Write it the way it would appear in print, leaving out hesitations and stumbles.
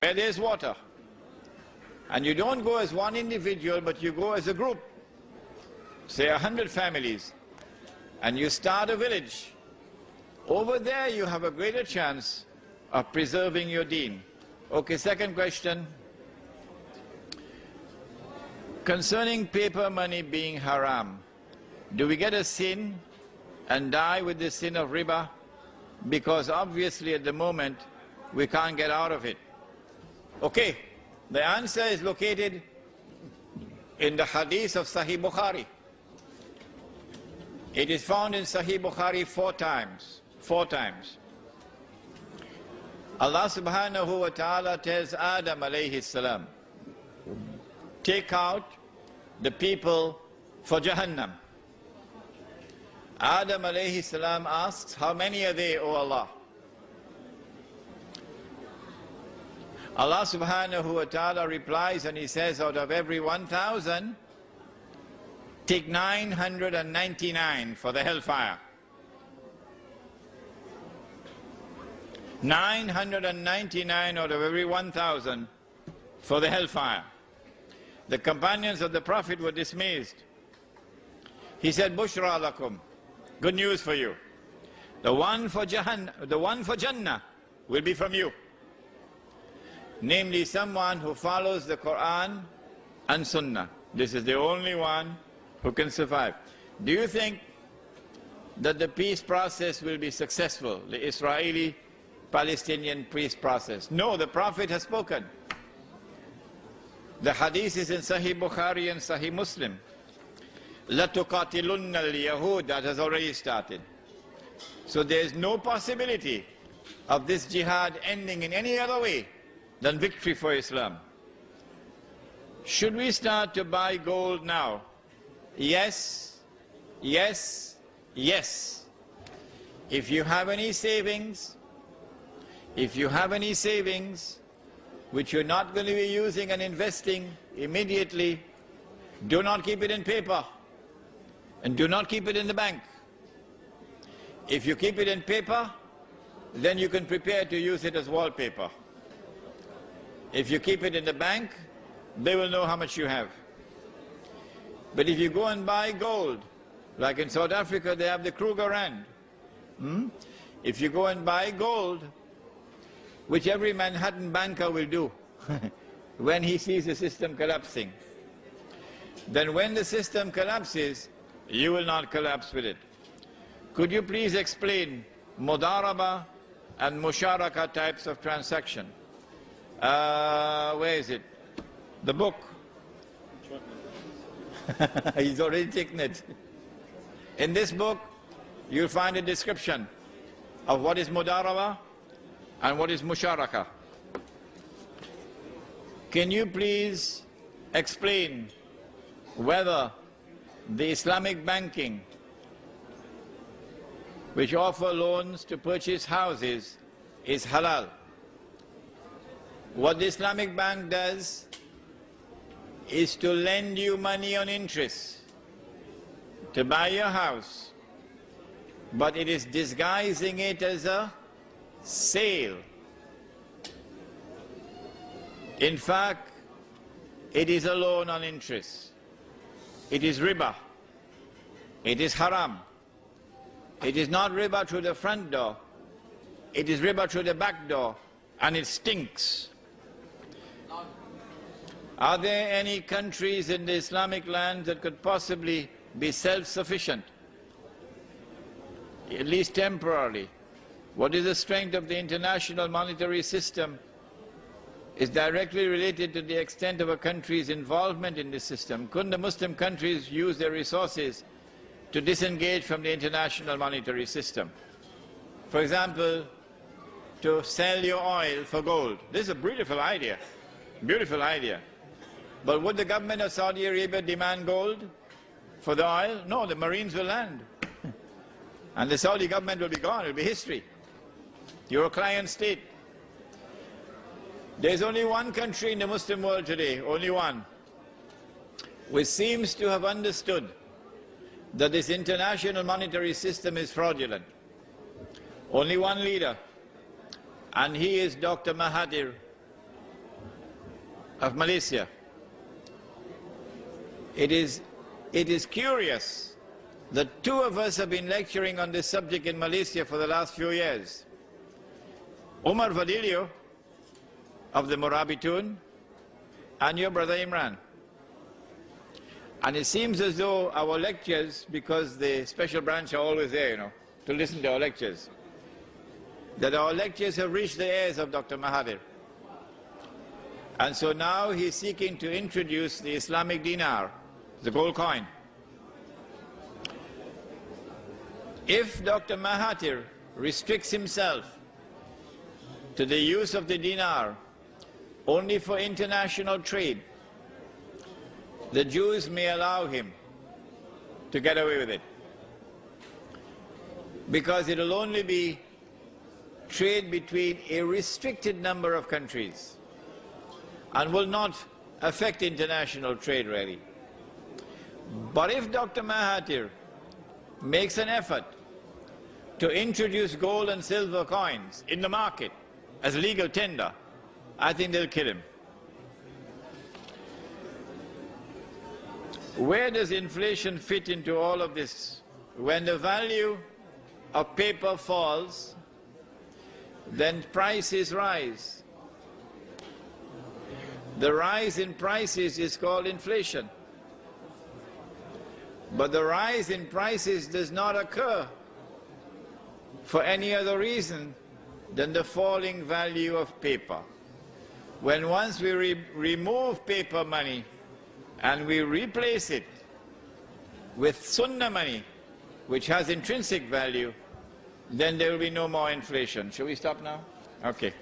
where there's water. And you don't go as one individual, but you go as a group. Say 100 families. And you start a village. Over there you have a greater chance of preserving your deen. Okay, second question. Concerning paper money being haram, do we get a sin and die with the sin of riba? Because obviously at the moment we can't get out of it. Okay, the answer is located in the hadith of Sahih Bukhari. It is found in Sahih Bukhari 4 times. 4 times. Allah subhanahu wa ta'ala tells Adam alayhi salam, take out the people for Jahannam. Adam alayhi salam asks, how many are they, O Allah? Allah subhanahu wa ta'ala replies and he says, out of every 1,000, take 999 for the hellfire. 999 out of every 1,000 for the hellfire. The companions of the Prophet were dismayed. He said, Bushra lakum, good news for you. The one for Jannah will be from you. Namely, someone who follows the Quran and Sunnah. This is the only one who can survive. Do you think that the peace process will be successful, the Israeli-Palestinian peace process? No, the Prophet has spoken. The hadith is in Sahih Bukhari and Sahih Muslim. لَتُقَاتِلُنَّ الْيَهُودَ, that has already started. So there is no possibility of this jihad ending in any other way than victory for Islam. Should we start to buy gold now? Yes, yes, yes. If you have any savings, which you're not going to be using and investing immediately, do not keep it in paper and do not keep it in the bank. If you keep it in paper, then you can prepare to use it as wallpaper. If you keep it in the bank, they will know how much you have. But if you go and buy gold, like in South Africa they have the Kruger Rand. If you go and buy gold, which every Manhattan banker will do when he sees the system collapsing, then when the system collapses, you will not collapse with it. Could you please explain mudaraba and musharaka types of transaction? Where is it? The book. He's already taken it. In this book, you'll find a description of what is mudaraba and what is musharaka. Can you please explain whether the Islamic banking, which offer loans to purchase houses, is halal? What the Islamic bank does is to lend you money on interest to buy your house, but it is disguising it as a sale. In fact, it is a loan on interest. It is riba. It is haram. It is not riba through the front door. It is riba through the back door, and it stinks. Are there any countries in the Islamic lands that could possibly be self-sufficient, at least temporarily? What is the strength of the international monetary system is directly related to the extent of a country's involvement in this system. Couldn't the Muslim countries use their resources to disengage from the international monetary system? For example, to sell your oil for gold. This is a beautiful idea, beautiful idea. But would the government of Saudi Arabia demand gold for the oil? No, the Marines will land. And the Saudi government will be gone, it will be history. You're a client state. There's only one country in the Muslim world today, only one, which seems to have understood that this international monetary system is fraudulent. Only one leader, and he is Dr. Mahathir of Malaysia. It is curious that two of us have been lecturing on this subject in Malaysia for the last few years. Umar Vadilio of the Murabitun and your brother Imran. And it seems as though our lectures, because the special branch are always there, you know, to listen to our lectures, that our lectures have reached the ears of Dr. Mahathir. And so now he's seeking to introduce the Islamic dinar, the gold coin. If Dr. Mahathir restricts himself to the use of the dinar only for international trade, the Jews may allow him to get away with it, because it will only be trade between a restricted number of countries and will not affect international trade really. But if Dr. Mahathir makes an effort to introduce gold and silver coins in the market as legal tender, I think they'll kill him. Where does inflation fit into all of this? When the value of paper falls, then prices rise. The rise in prices is called inflation. But the rise in prices does not occur for any other reason than the falling value of paper. When once we remove paper money and we replace it with sunnah money, which has intrinsic value, then there will be no more inflation. Shall we stop now? Okay.